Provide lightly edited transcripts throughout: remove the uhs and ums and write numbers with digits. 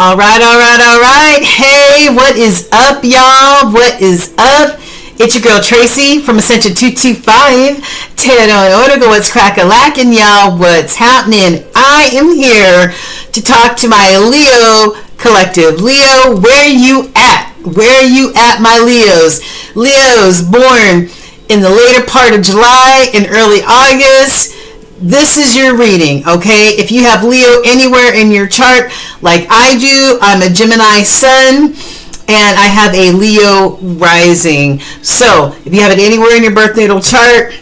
All right. Hey, what is up, y'all? What is up? It's your girl Tracy from Ascension 225. Ted on order, go what's crack-a-lackin', y'all. What's happening? I am here to talk to my Leo collective. Leo, where you at? Where you at, my Leos? Leos born in the later part of July and early August. This is your reading, okay? If you have Leo anywhere in your chart, like I do, I'm a Gemini sun, and I have a Leo rising. So, if you have it anywhere in your birth natal chart,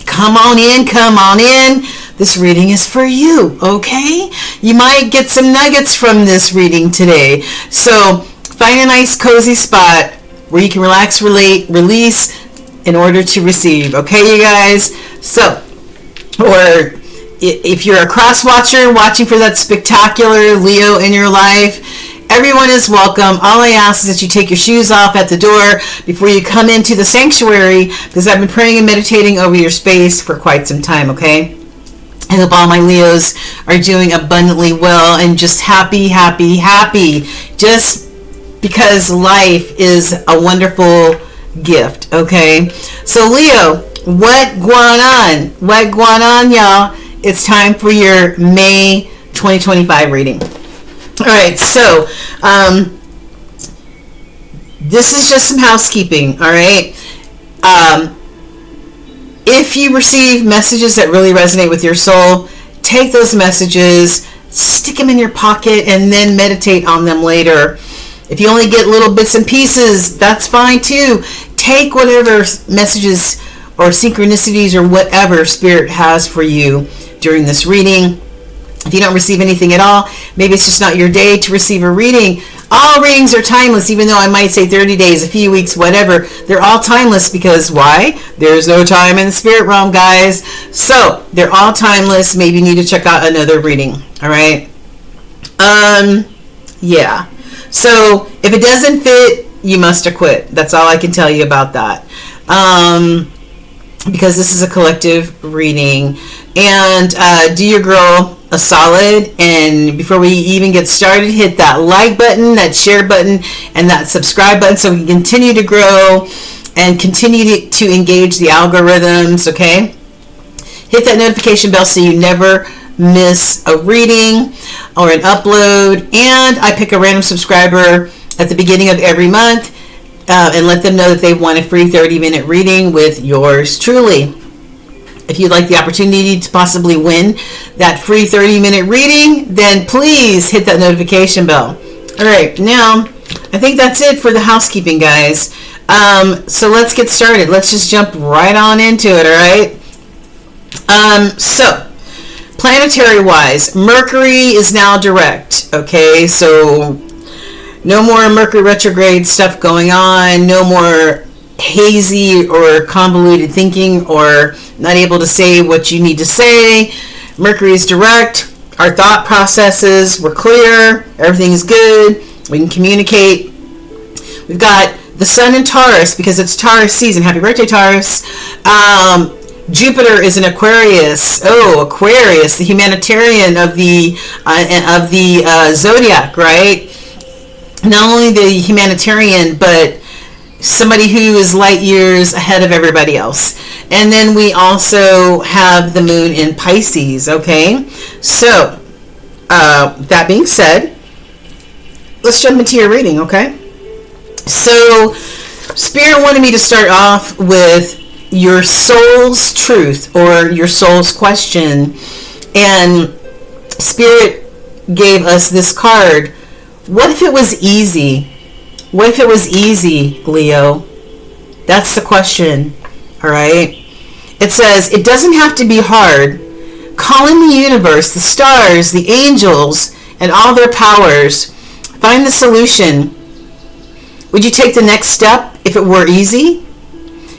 come on in. This reading is for you, okay? You might get some nuggets from this reading today. So, find a nice cozy spot where you can relax, relate, release in order to receive, okay, you guys? So, or if you're a cross watcher watching for that spectacular Leo in your life, everyone is welcome. All I ask is that you take your shoes off at the door before you come into the sanctuary, because I've been praying and meditating over your space for quite some time, okay? I hope all my Leos are doing abundantly well and just happy, just because life is a wonderful gift, okay? So Leo, what going on, y'all? It's time for your May 2025 reading. All right, so this is just some housekeeping, all right? If you receive messages that really resonate with your soul, take those messages, stick them in your pocket, and then meditate on them later. If you only get little bits and pieces, that's fine too. Take whatever messages or synchronicities or whatever Spirit has for you during this reading. If you don't receive anything at all, maybe it's just not your day to receive a reading. All readings are timeless, even though I might say 30 days, a few weeks, whatever. They're all timeless because why? There's no time in the spirit realm, guys. So they're all timeless. Maybe you need to check out another reading. All right. Yeah. So if it doesn't fit, you must acquit. That's all I can tell you about that. Because this is a collective reading. And do your girl a solid, and before we even get started, hit that like button, that share button, and that subscribe button so we can continue to grow and continue to engage the algorithms, okay? Hit that notification bell so you never miss a reading or an upload. And I pick a random subscriber at the beginning of every month and let them know that they want a free 30-minute reading with yours truly. If you'd like the opportunity to possibly win that free 30-minute reading, then please hit that notification bell. All right, now I think that's it for the housekeeping, guys. So let's get started. Let's just jump right on into it, all right? So planetary-wise, Mercury is now direct, okay? So no more Mercury retrograde stuff going on, no more hazy or convoluted thinking or not able to say what you need to say. Mercury is direct. Our thought processes were clear. Everything's good. We can communicate. We've got the sun in Taurus because it's Taurus season. Happy birthday, Taurus. Jupiter is in Aquarius. Oh, Aquarius, the humanitarian of the zodiac, right? Not only the humanitarian, but somebody who is light years ahead of everybody else. And then we also have the moon in Pisces, okay? So, that being said, let's jump into your reading, okay? So, Spirit wanted me to start off with your soul's truth or your soul's question. And Spirit gave us this card. What if it was easy? What if it was easy, Leo? That's the question, all right? It says, it doesn't have to be hard. Call in the universe, the stars, the angels, and all their powers. Find the solution. Would you take the next step if it were easy?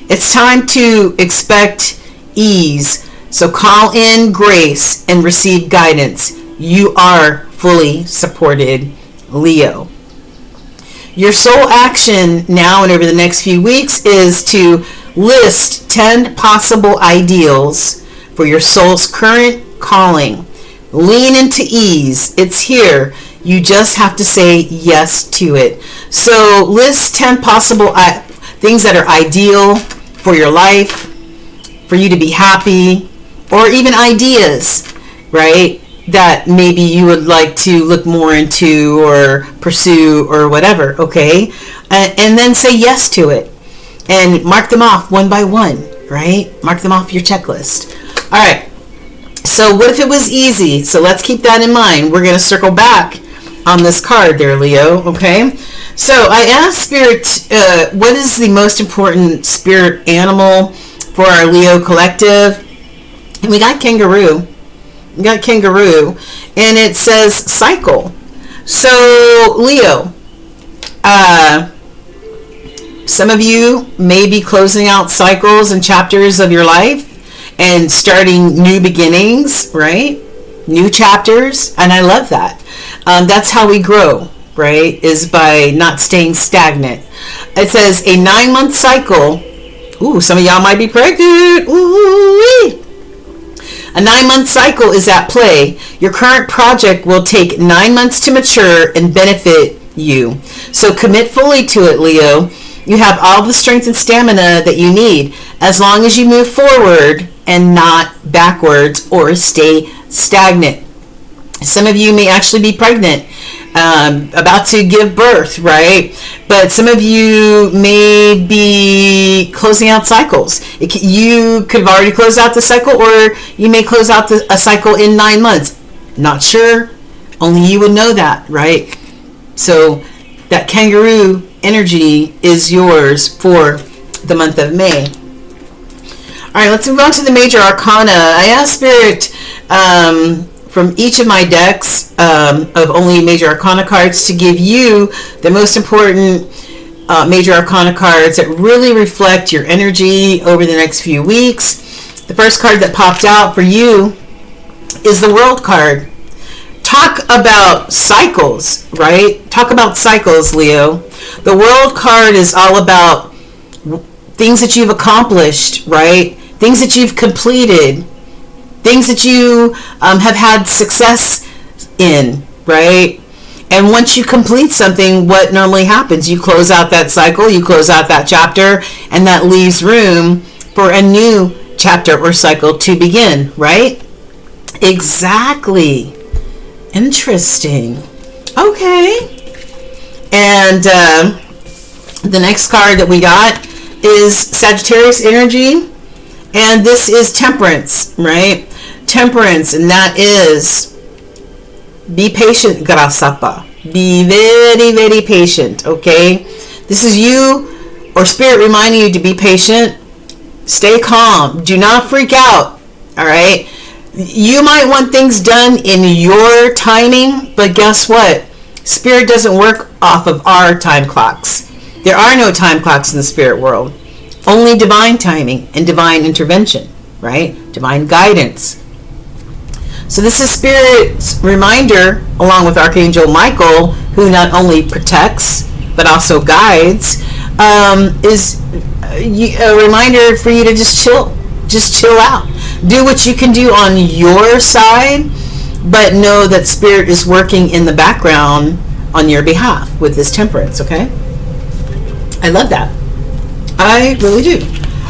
It's time to expect ease. So call in grace and receive guidance. You are fully supported, Leo. Your soul action now and over the next few weeks is to list 10 possible ideals for your soul's current calling. Lean into ease. It's here. You just have to say yes to it. So list 10 possible things that are ideal for your life, for you to be happy, or even ideas, right, that maybe you would like to look more into or pursue or whatever, okay? And then say yes to it. And mark them off one by one, right? Mark them off your checklist. All right. So what if it was easy? So let's keep that in mind. We're going to circle back on this card there, Leo, okay? So I asked Spirit, what is the most important spirit animal for our Leo collective? And we got Kangaroo. We got Kangaroo. And it says cycle. So, Leo, some of you may be closing out cycles and chapters of your life and starting new beginnings, right? New chapters. And I love that. That's how we grow, right? Is by not staying stagnant. It says a 9-month cycle. Ooh, some of y'all might be pregnant. Ooh-wee. A 9-month cycle is at play. Your current project will take 9 months to mature and benefit you. So commit fully to it, Leo. You have all the strength and stamina that you need as long as you move forward and not backwards or stay stagnant. Some of you may actually be pregnant, about to give birth, right? But some of you may be closing out cycles. You could have already closed out the cycle, or you may close out a cycle in 9 months. Not sure. Only you would know that, right? So that Kangaroo energy is yours for the month of May. All right, let's move on to the major arcana. I asked Spirit from each of my decks of only major arcana cards to give you the most important major arcana cards that really reflect your energy over the next few weeks. The first card that popped out for you is the World card. Talk about cycles, right? Talk about cycles, Leo. The World card is all about things that you've accomplished, right? Things that you've completed, things that you have had success in, right? And once you complete something, what normally happens? You close out that cycle, you close out that chapter, and that leaves room for a new chapter or cycle to begin, right? Exactly. Interesting. Okay. And the next card that we got is Sagittarius energy. And this is Temperance, right? Temperance, and that is be patient, Grasapa. Be very, very patient, okay? This is you or Spirit reminding you to be patient. Stay calm. Do not freak out, all right? You might want things done in your timing, but guess what? Spirit doesn't work off of our time clocks. There are no time clocks in the spirit world. Only divine timing and divine intervention, right? Divine guidance. So this is Spirit's reminder, along with Archangel Michael, who not only protects, but also guides, is a reminder for you to just chill out. Do what you can do on your side, but know that Spirit is working in the background on your behalf with this Temperance, okay? I love that. I really do.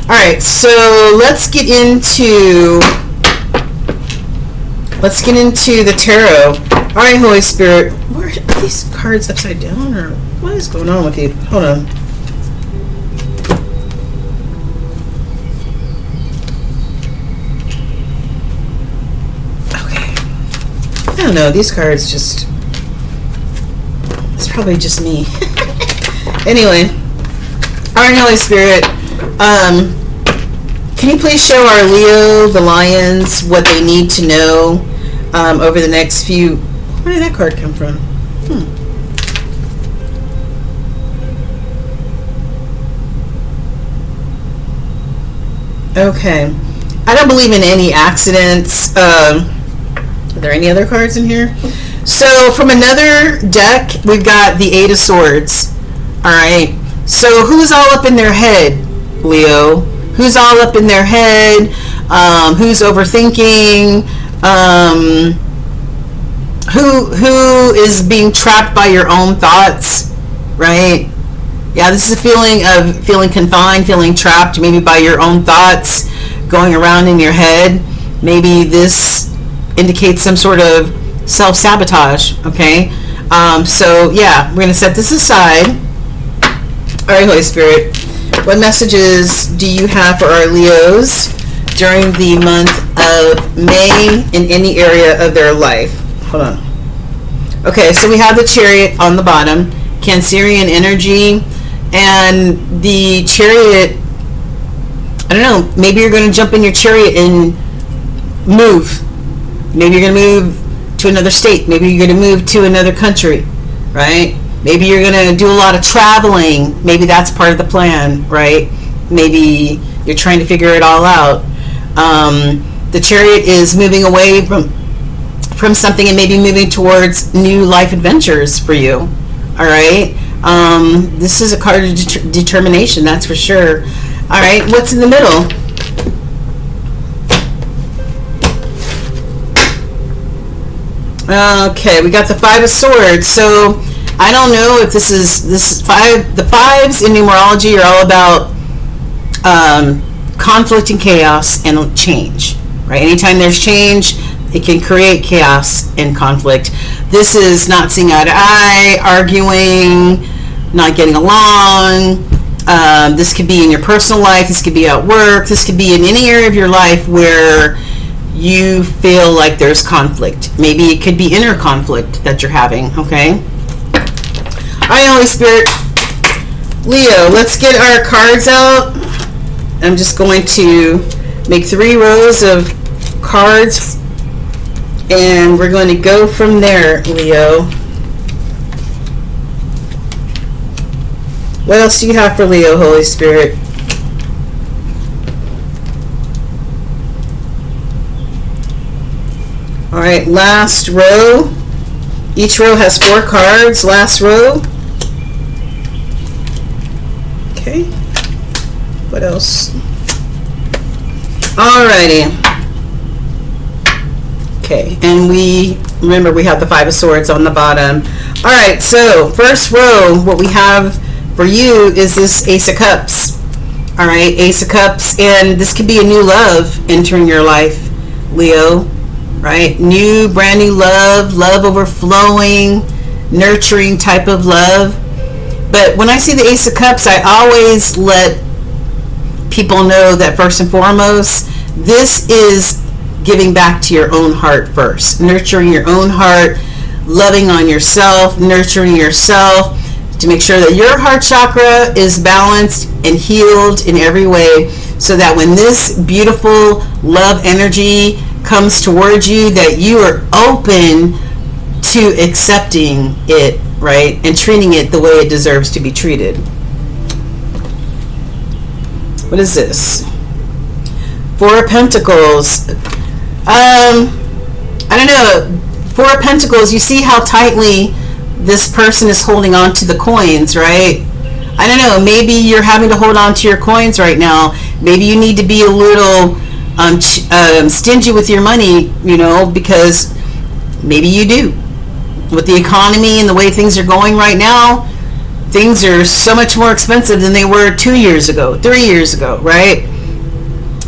All right, so let's get into the tarot. All right, Holy Spirit, where are these cards upside down, or what is going on with you? Hold on. Okay. I don't know. These cards just. It's probably just me. Anyway. All right, Holy Spirit, can you please show our Leo, the Lions, what they need to know over the next few... Where did that card come from? Okay. I don't believe in any accidents. Are there any other cards in here? So, from another deck, we've got the Eight of Swords. All right. So who's all up in their head, Leo? Who's all up in their head? Who's overthinking? who is being trapped by your own thoughts, right? Yeah, this is a feeling of feeling confined, feeling trapped, maybe by your own thoughts going around in your head. Maybe this indicates some sort of self-sabotage, okay? So, yeah, we're going to set this aside. All right, Holy Spirit, what messages do you have for our Leos during the month of May in any area of their life? Hold on. Okay, so we have the Chariot on the bottom, Cancerian energy, and the Chariot, I don't know, maybe you're going to jump in your Chariot and move. Maybe you're going to move to another state. Maybe you're going to move to another country, right? Maybe you're going to do a lot of traveling. Maybe that's part of the plan, right? Maybe you're trying to figure it all out. The Chariot is moving away from something and maybe moving towards new life adventures for you, all right? This is a card of determination, that's for sure. All right, what's in the middle? Okay, we got the Five of Swords. So I don't know if this is the fives in numerology are all about conflict and chaos and change, right? Anytime there's change, it can create chaos and conflict. This is not seeing eye to eye, arguing, not getting along. This could be in your personal life. This could be at work. This could be in any area of your life where you feel like there's conflict. Maybe it could be inner conflict that you're having, okay? All right, Holy Spirit. Leo, let's get our cards out. I'm just going to make 3 rows of cards, and we're going to go from there, Leo. What else do you have for Leo, Holy Spirit? All right, last row. Each row has 4 cards. Last row. Okay. What else? Alrighty. Okay, and remember we have the Five of Swords on the bottom. All right, so first row, what we have for you is this Ace of Cups. All right, Ace of Cups, and this could be a new love entering your life, Leo. Right? New, brand new love overflowing, nurturing type of love. But when I see the Ace of Cups, I always let people know that first and foremost, this is giving back to your own heart first. Nurturing your own heart, loving on yourself, nurturing yourself to make sure that your heart chakra is balanced and healed in every way, so that when this beautiful love energy comes towards you, that you are open to accepting it, right? And treating it the way it deserves to be treated. What is this? Four of Pentacles. I don't know. Four of Pentacles, you see how tightly this person is holding on to the coins, right? I don't know. Maybe you're having to hold on to your coins right now. Maybe you need to be a little stingy with your money, you know, because maybe you do. With the economy and the way things are going right now, things are so much more expensive than they were 2 years ago, 3 years ago, right?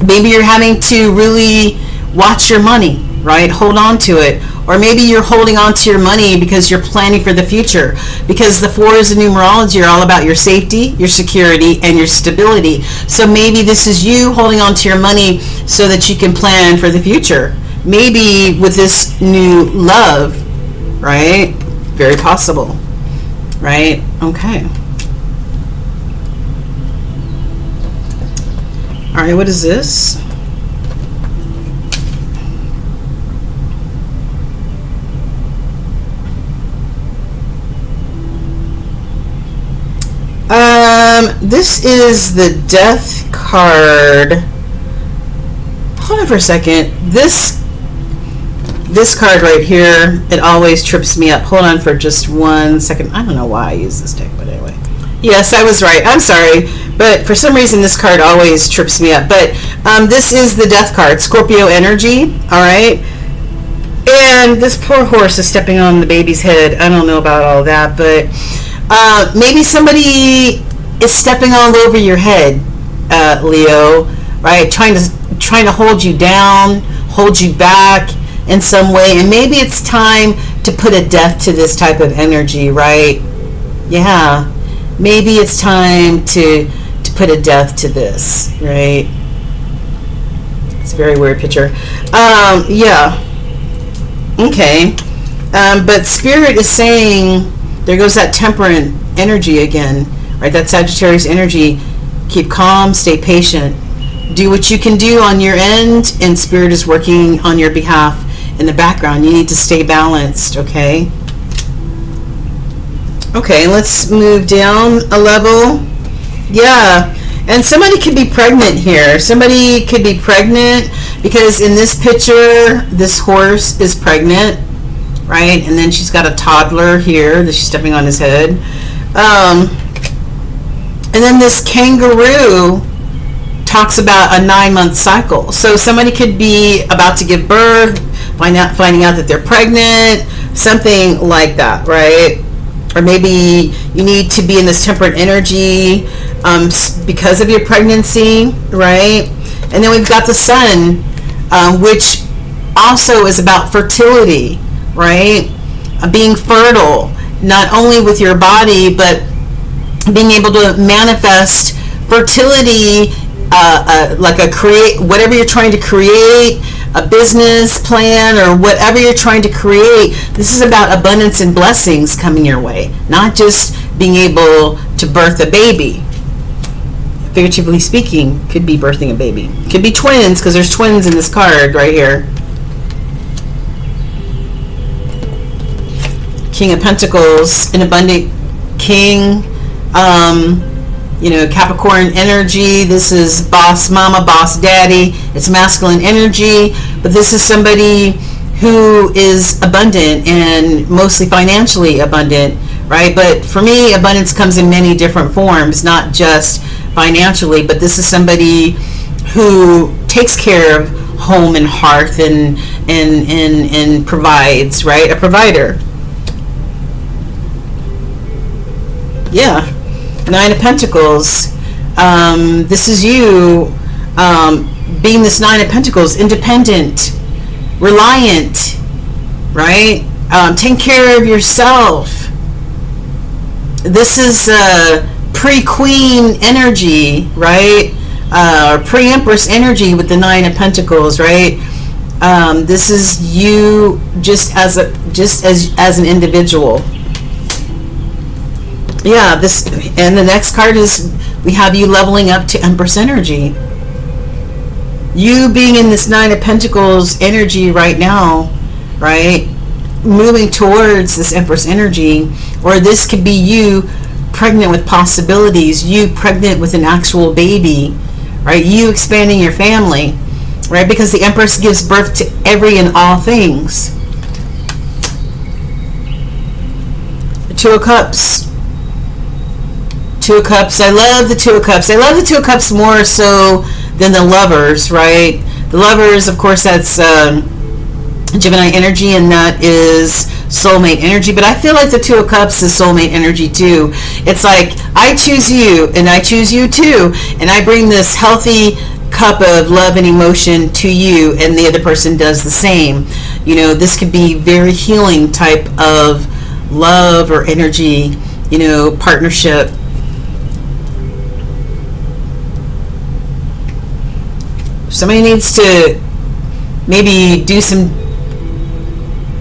Maybe you're having to really watch your money, right? Hold on to it. Or maybe you're holding on to your money because you're planning for the future. Because the fours in numerology are all about your safety, your security, and your stability. So maybe this is you holding on to your money so that you can plan for the future. Maybe with this new love, right? Very possible, right? Okay. All right, what is this? This is the Death card. Hold on for a second. This card right here, it always trips me up. Hold on for just 1 second. I don't know why I use this deck, but anyway. Yes, I was right. I'm sorry. But for some reason, this card always trips me up. But this is the Death card, Scorpio energy. All right. And this poor horse is stepping on the baby's head. I don't know about all that, but maybe somebody is stepping all over your head, Leo, right? Trying to hold you down, hold you back in some way. And maybe it's time to put a death to this type of energy, right? Yeah. Maybe it's time to put a death to this, right? It's a very weird picture. Yeah. Okay. But Spirit is saying, there goes that temperate energy again, right? That Sagittarius energy. Keep calm, stay patient. Do what you can do on your end, and Spirit is working on your behalf in the background. You need to stay balanced, okay? Okay, let's move down a level. Yeah. And somebody could be pregnant here. Somebody could be pregnant because in this picture, this horse is pregnant, right? And then she's got a toddler here that she's stepping on his head. And then this kangaroo talks about a 9-month cycle. So somebody could be about to give birth, finding out that they're pregnant, something like that, right? Or maybe you need to be in this temperate energy because of your pregnancy, right? And then we've got the sun, which also is about fertility, right? Being fertile, not only with your body, but being able to manifest fertility, like whatever you're trying to create, a business plan or whatever you're trying to create. This is about abundance and blessings coming your way, not just being able to birth a baby. Figuratively speaking, could be birthing a baby. Could be twins, because there's twins in this card right here. King of Pentacles, an abundant king. Capricorn energy. This is boss mama, boss daddy. It's masculine energy, but this is somebody who is abundant and mostly financially abundant, right? But for me, abundance comes in many different forms, not just financially, but this is somebody who takes care of home and hearth and provides, right? A provider. Yeah. 9 of Pentacles. This is you being this 9 of Pentacles, independent, reliant, right? Taking care of yourself. This is pre-queen energy, right? Pre-empress energy with the 9 of Pentacles, right? This is you just as an individual. Yeah, and the next card is, we have you leveling up to Empress energy. You being in this 9 of Pentacles energy right now, right? Moving towards this Empress energy, or this could be you pregnant with possibilities, you pregnant with an actual baby, right? You expanding your family, right? Because the Empress gives birth to every and all things. The 2 of Cups. 2 of Cups. I love the 2 of Cups. I love the 2 of Cups more so than the Lovers, right? The Lovers, of course, that's Gemini energy, and that is soulmate energy. But I feel like the 2 of Cups is soulmate energy too. It's like, I choose you, and I choose you too, and I bring this healthy cup of love and emotion to you, and the other person does the same. You know, this could be very healing type of love or energy, partnership. Somebody needs to maybe do some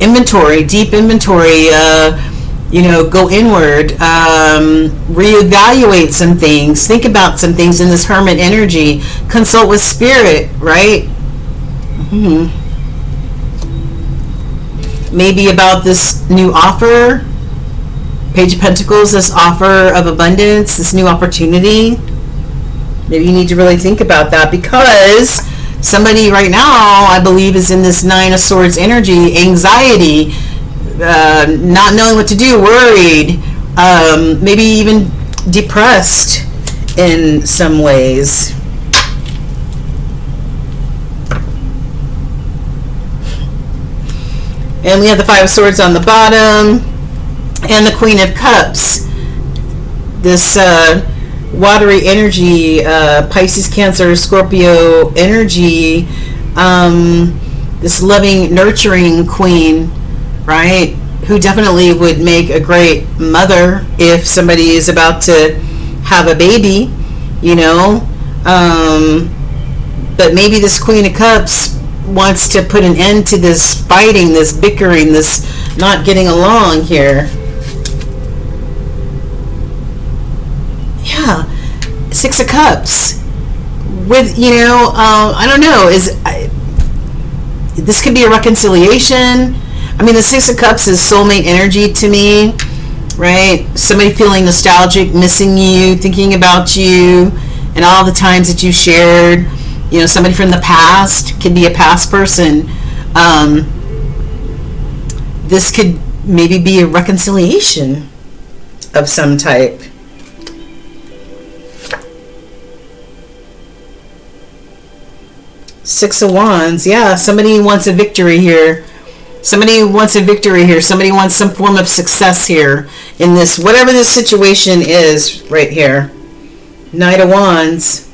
inventory, deep inventory, go inward, reevaluate some things, think about some things in this Hermit energy, consult with Spirit, right? Maybe about this new offer, Page of Pentacles, this offer of abundance, this new opportunity. Maybe you need to really think about that, because somebody right now, I believe, is in this 9 of Swords energy, anxiety, not knowing what to do, worried, maybe even depressed in some ways. And we have the Five of Swords on the bottom. And the Queen of Cups. This watery energy, Pisces, Cancer, Scorpio energy. This loving, nurturing queen, right? Who definitely would make a great mother if somebody is about to have a baby, you know. But maybe this Queen of Cups wants to put an end to this fighting, this bickering, this not getting along here. Yeah, Six of Cups. With, you know, I don't know, this could be a reconciliation. I mean, the Six of Cups is soulmate energy to me, right? Somebody feeling nostalgic, missing you, thinking about you, and all the times that you shared. You know, somebody from the past, could be a past person. This could maybe be a reconciliation of some type. Six of Wands. Yeah, somebody wants a victory here. Somebody wants a victory here. Somebody wants some form of success here in this, whatever this situation is right here. Knight of Wands.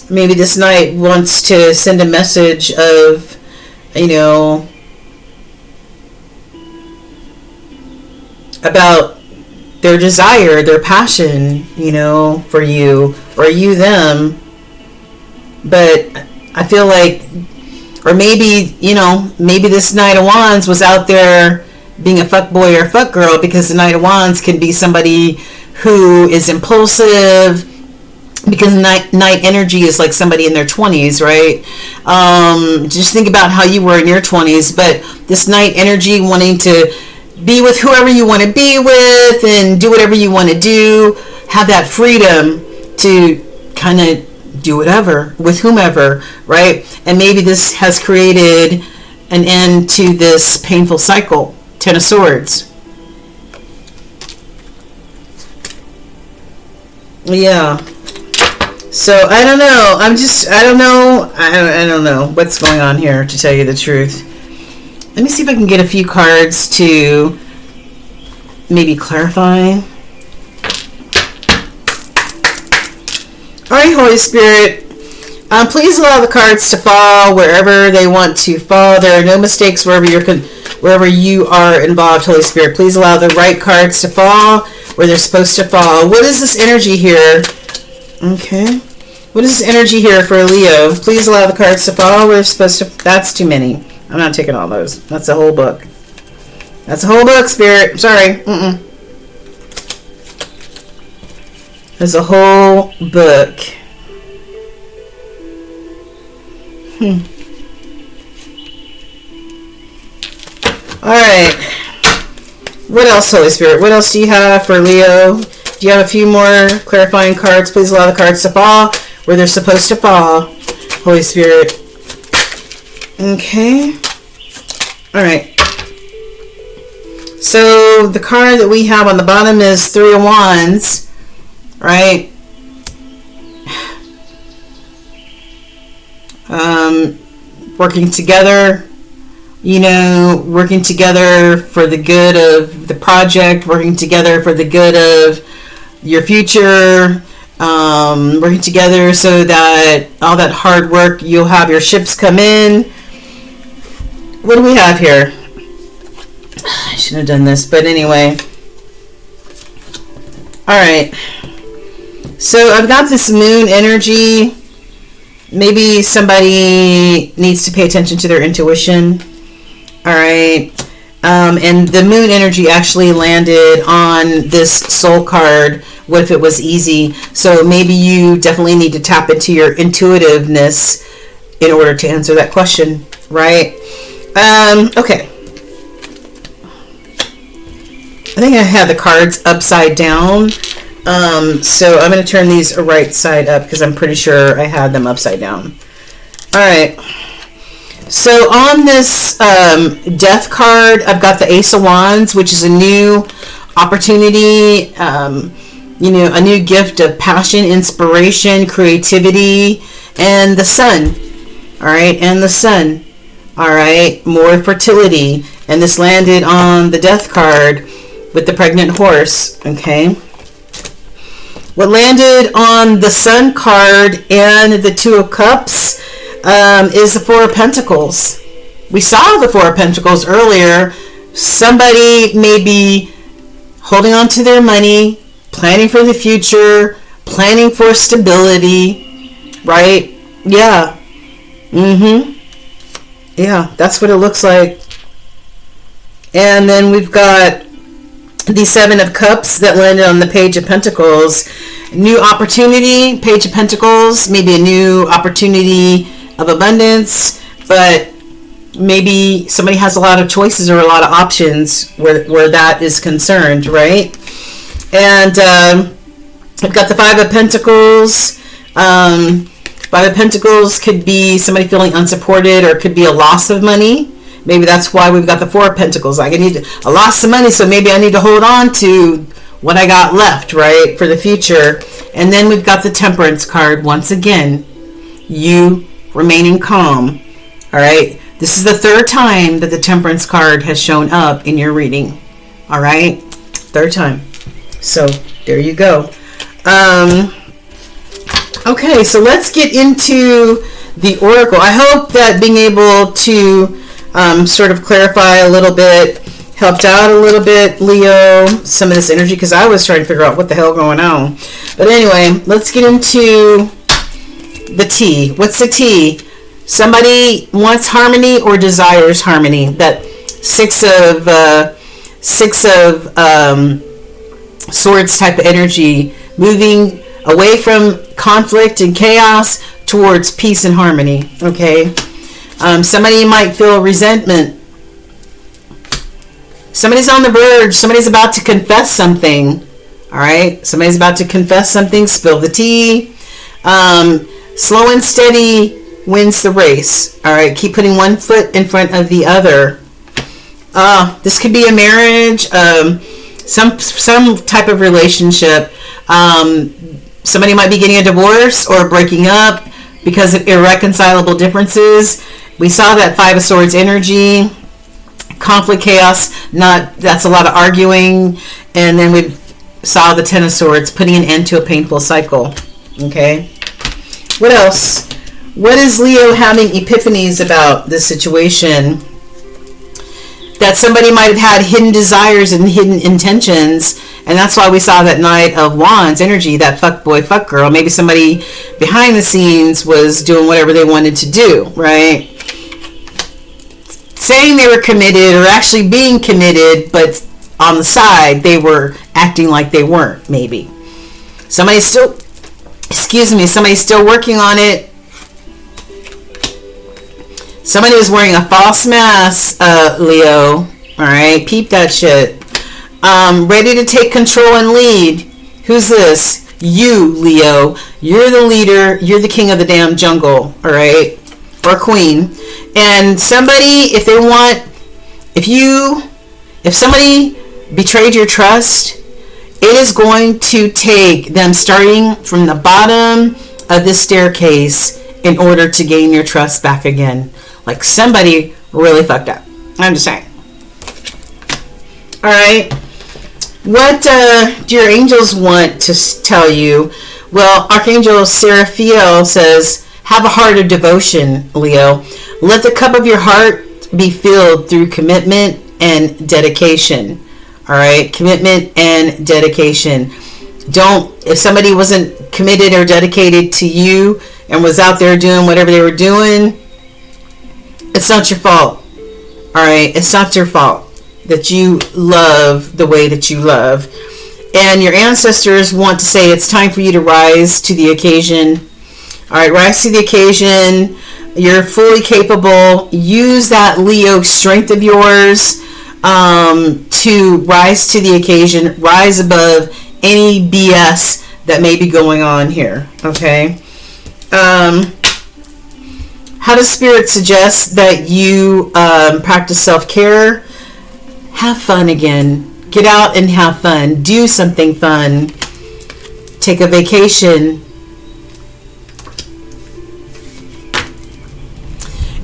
Maybe this knight wants to send a message of, you know, about their desire, their passion, you know, for you, or you them. But I feel like, or maybe, you know, maybe this Knight of Wands was out there being a fuck boy or fuck girl, because the Knight of Wands can be somebody who is impulsive, because night energy is like somebody in their 20s, right? Just think about how you were in your 20s, but this night energy wanting to be with whoever you want to be with and do whatever you want to do, have that freedom to kind of do whatever with whomever, right? And maybe this has created an end to this painful cycle. Ten of Swords. Yeah. So I don't know. I don't know what's going on here, to tell you the truth. Let me see if I can get a few cards to maybe clarify. All right, Holy Spirit, please allow the cards to fall wherever they want to fall. There are no mistakes wherever you are involved, Holy Spirit. Please allow the right cards to fall where they're supposed to fall. What is this energy here? Okay. What is this energy here for Leo? Please allow the cards to fall where they're supposed to. That's too many. I'm not taking all those. That's a whole book. That's a whole book, Spirit. Sorry. There's a whole book. Alright. What else, Holy Spirit? What else do you have for Leo? Do you have a few more clarifying cards? Please allow the cards to fall where they're supposed to fall, Holy Spirit. Okay. Alright. So the card that we have on the bottom is Three of Wands, right? Working together, you know, working together for the good of the project, working together for the good of your future, working together so that all that hard work, you'll have your ships come in. What do we have here? I shouldn't have done this, but anyway. Alright. So I've got this moon energy. Maybe somebody needs to pay attention to their intuition. Alright. And the moon energy actually landed on this soul card. What if it was easy? So maybe you definitely need to tap into your intuitiveness in order to answer that question, right? Okay. I think I have the cards upside down. So I'm going to turn these right side up because I'm pretty sure I had them upside down. Alright. So on this death card, I've got the Ace of Wands, which is a new opportunity, you know, a new gift of passion, inspiration, creativity, and the sun. All right, and the sun. All right, more fertility. And this landed on the death card with the pregnant horse. Okay. What landed on the sun card and the Two of Cups is the Four of Pentacles. We saw the Four of Pentacles earlier. Somebody may be holding on to their money, planning for the future, planning for stability, right? Yeah. Yeah, that's what it looks like. And then we've got the Seven of Cups that landed on the Page of Pentacles. New opportunity, Page of Pentacles, maybe a new opportunity of abundance, but maybe somebody has a lot of choices or a lot of options where that is concerned, right? And I've got the Five of Pentacles. Five of Pentacles could be somebody feeling unsupported, or it could be a loss of money. Maybe that's why we've got the Four of Pentacles. Like, I need a loss of money, so maybe I need to hold on to what I got left, right, for the future. And then we've got the Temperance card. Once again, you remaining calm. All right. This is the third time that the Temperance card has shown up in your reading. All right. Third time. So there you go. Okay, so let's get into the Oracle. I hope that being able to sort of clarify a little bit, helped out a little bit, Leo, some of this energy, because I was trying to figure out what the hell going on. But anyway, let's get into the T. What's the T? Somebody wants harmony or desires harmony. That six of swords type of energy, moving away from conflict and chaos towards peace and harmony. Okay. Somebody might feel resentment. Somebody's on the verge. Somebody's about to confess something. All right. Somebody's about to confess something. Spill the tea. Slow and steady wins the race. All right. Keep putting one foot in front of the other. This could be a marriage. Some type of relationship. Somebody might be getting a divorce or breaking up because of irreconcilable differences. We saw that Five of Swords energy, conflict, chaos, that's a lot of arguing. And then we saw the Ten of Swords, putting an end to a painful cycle. Okay. What else? What is Leo having epiphanies about this situation? That somebody might have had hidden desires and hidden intentions. And that's why we saw that Knight of Wands energy, that fuck boy, fuck girl. Maybe somebody behind the scenes was doing whatever they wanted to do, right? Saying they were committed or actually being committed, but on the side, they were acting like they weren't, maybe. Somebody's still working on it. Somebody was wearing a false mask, Leo. All right, peep that shit. Ready to take control and lead. Who's this? You, Leo. You're the leader. You're the king of the damn jungle. All right, or queen. And somebody, if somebody betrayed your trust, it is going to take them starting from the bottom of this staircase in order to gain your trust back again. Like somebody really fucked up. I'm just saying. All right. What do your angels want to tell you? Well, Archangel Seraphiel says, have a heart of devotion, Leo. Let the cup of your heart be filled through commitment and dedication. All right. Commitment and dedication. If somebody wasn't committed or dedicated to you and was out there doing whatever they were doing, it's not your fault. All right. It's not your fault that you love the way that you love. And your ancestors want to say it's time for you to rise to the occasion. All right. Rise to the occasion. You're fully capable. Use that Leo strength of yours to rise to the occasion. Rise above any BS that may be going on here. Okay. How does Spirit suggest that you practice self-care? Have fun again. Get out and have fun. Do something fun. Take a vacation.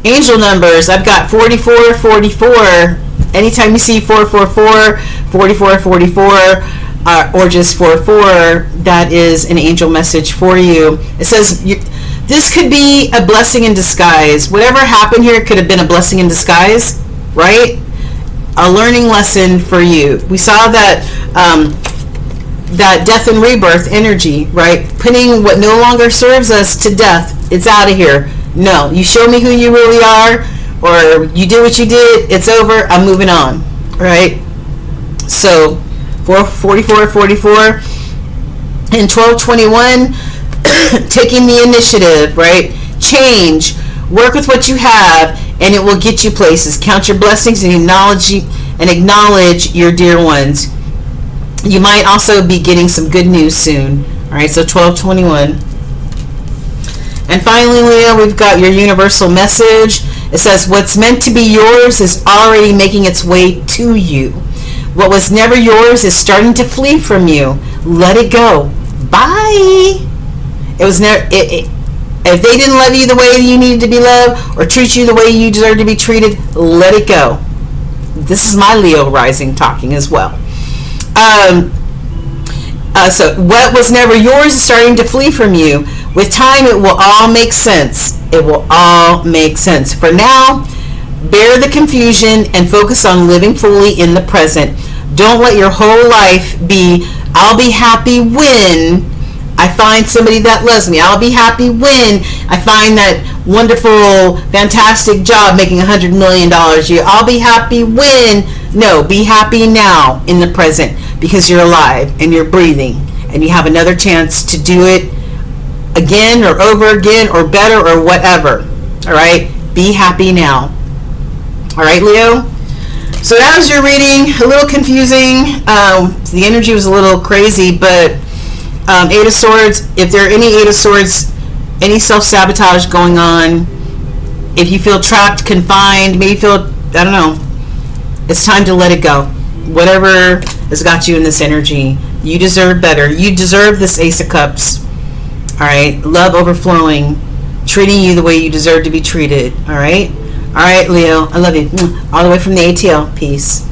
Angel numbers, I've got 4444. Anytime you see 444, 4444, or just 44, that is an angel message for you. It says this could be a blessing in disguise. Whatever happened here could have been a blessing in disguise, right? A learning lesson for you. We saw that that death and rebirth energy, right? Putting what no longer serves us to death. It's out of here. No, you show me who you really are, or you did what you did, it's over, I'm moving on, right? So 4444 and 1221, taking the initiative, right? Change, work with what you have, and it will get you places. Count your blessings and acknowledge your dear ones. You might also be getting some good news soon. All right, so 1221. And finally, Leo, we've got your universal message. It says, what's meant to be yours is already making its way to you. What was never yours is starting to flee from you. Let it go. Bye. It was never. If they didn't love you the way you needed to be loved, or treat you the way you deserve to be treated, let it go. This is my Leo rising talking as well. So what was never yours is starting to flee from you. With time, it will all make sense. It will all make sense. For now, bear the confusion and focus on living fully in the present. Don't let your whole life be, I'll be happy when I find somebody that loves me. I'll be happy when I find that wonderful, fantastic job making $100 million a year. I'll be happy when. No, be happy now in the present, because you're alive and you're breathing and you have another chance to do it again or over again or better or whatever. All right, be happy now. All right, Leo. So that was your reading. A little confusing. The energy was a little crazy, but Eight of Swords. If there are any Eight of Swords, any self-sabotage going on, if you feel trapped, confined, maybe feel, I don't know, it's time to let it go. Whatever has got you in this energy, you deserve better. You deserve this Ace of Cups. All right, love overflowing, treating you the way you deserve to be treated. All right, Leo, I love you. All the way from the ATL. Peace.